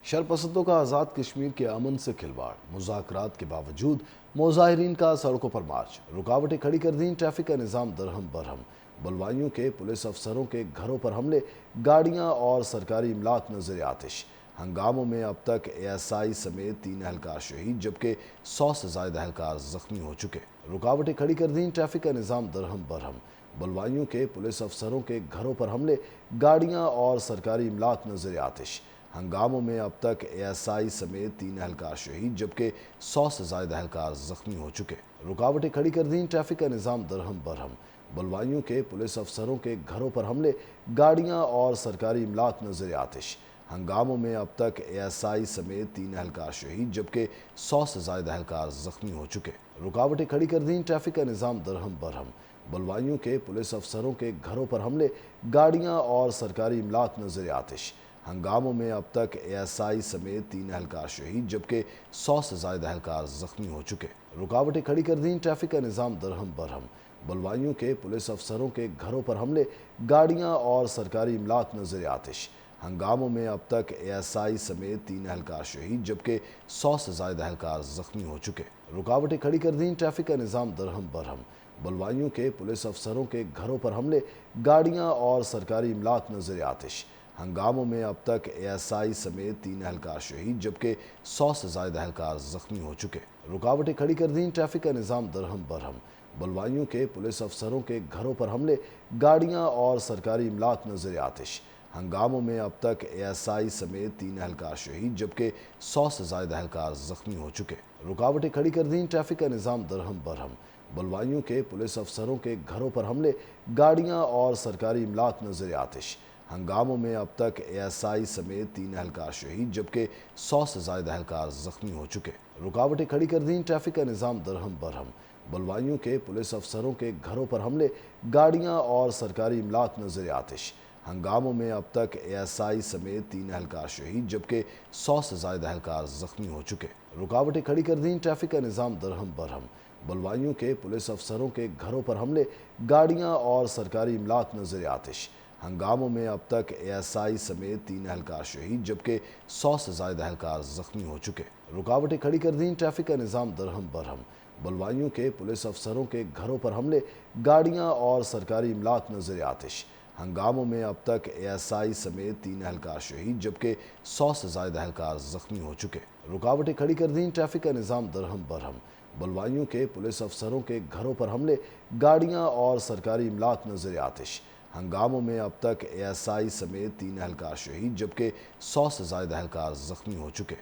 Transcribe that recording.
شرپسندوں کا آزاد کشمیر کے امن سے کھلواڑ، مذاکرات کے باوجود مظاہرین کا سڑکوں پر مارچ، رکاوٹیں کھڑی کر دیں، ٹریفک کا نظام درہم برہم، بلوائیوں کے پولیس افسروں کے گھروں پر حملے، گاڑیاں اور سرکاری املاک نظر آتش۔ ہنگاموں میں اب تک ASI سمیت 3 اہلکار شہید جبکہ 100 سے زائد اہلکار زخمی ہو چکے۔ رکاوٹیں کھڑی کر دیں، ٹریفک کا نظام درہم برہم، بلوائیوں کے پولیس افسروں کے گھروں پر حملے، گاڑیاں اور سرکاری املاک نظر آتش۔ ہنگاموں میں اب تک ASI سمیت 3 اہلکار شہید جبکہ 100 سے زائد اہلکار زخمی ہو چکے۔ رکاوٹیں کھڑی کر دیں، ٹریفک کا نظام درہم برہم، بلوائیوں کے پولیس افسروں کے گھروں پر حملے، گاڑیاں اور سرکاری املاک نظر آتش۔ ہنگاموں میں اب تک ASI سمیت 3 اہلکار شہید جبکہ 100 سے زائد اہلکار زخمی ہو چکے۔ رکاوٹیں کھڑی کر دیں، ٹریفک کا نظام درہم برہم، بلوائیوں کے پولیس افسروں کے گھروں پر حملے، گاڑیاں اور سرکاری املاک نظر آتش۔ ہنگاموں میں اب تک ASI سمیت 3 اہلکار شہید جبکہ 100 سے زائد اہلکار زخمی ہو چکے۔ رکاوٹیں کھڑی کر دیں، ٹریفک کا نظام درہم برہم، بلوائیوں کے پولیس افسروں کے گھروں پر حملے، گاڑیاں اور سرکاری املاک نظر آتش۔ ہنگاموں میں اب تک ASI سمیت 3 اہلکار شہید جبکہ 100 سے زائد اہلکار زخمی ہو چکے۔ رکاوٹیں کھڑی کر دیں، ٹریفک کا نظام درہم برہم، بلوائیوں کے پولیس افسروں کے گھروں پر حملے، گاڑیاں اور سرکاری املاک نظر آتش۔ ہنگاموں میں اب تک ASI سمیت 3 اہلکار شہید جبکہ 100 سے زائد اہلکار زخمی ہو چکے۔ رکاوٹیں کھڑی کر دیں، ٹریفک کا نظام درہم برہم، بلوائیوں کے پولیس افسروں کے گھروں پر حملے، گاڑیاں اور سرکاری املاک نظر آتش۔ ہنگاموں میں اب تک ASI سمیت 3 اہلکار شہید جبکہ 100 سے زائد اہلکار زخمی ہو چکے۔ رکاوٹیں کھڑی کر دیں، ٹریفک کا نظام درہم برہم، بلوائیوں کے پولیس افسروں کے گھروں پر حملے، گاڑیاں اور سرکاری املاک نظر آتش۔ ہنگاموں میں اب تک ASI سمیت 3 اہلکار شہید جبکہ 100 سے زائد اہلکار زخمی ہو چکے۔ رکاوٹیں کھڑی کر دیں، ٹریفک کا نظام درہم برہم، بلوائیوں کے پولیس افسروں کے گھروں پر حملے، گاڑیاں اور سرکاری املاک نظر آتش۔ ہنگاموں میں اب تک ASI سمیت 3 اہلکار شہید جبکہ 100 سے زائد اہلکار زخمی ہو چکے۔ رکاوٹیں کھڑی کر دیں، ٹریفک کا نظام درہم برہم، بلوائیوں کے پولیس افسروں کے گھروں پر حملے، گاڑیاں اور سرکاری املاک نظر آتش۔ ہنگاموں میں اب تک ASI سمیت 3 اہلکار شہید جبکہ 100 سے زائد اہلکار زخمی ہو چکے۔ رکاوٹیں کھڑی کر دیں، ٹریفک کا نظام درہم برہم، بلوائیوں کے پولیس افسروں کے گھروں پر حملے، گاڑیاں اور سرکاری املاک نظر آتش۔ ہنگاموں میں اب تک ASI سمیت 3 اہلکار شہید جبکہ 100 سے زائد اہلکار زخمی ہو چکے۔ رکاوٹیں کھڑی کر دیں، ٹریفک کا نظام درہم برہم، بلوائیوں کے پولیس افسروں کے گھروں پر حملے، گاڑیاں اور سرکاری املاک نظر آتش۔ ہنگاموں میں اب تک ASI سمیت 3 اہلکار شہید جبکہ 100 سے زائد اہلکار زخمی ہو چکے۔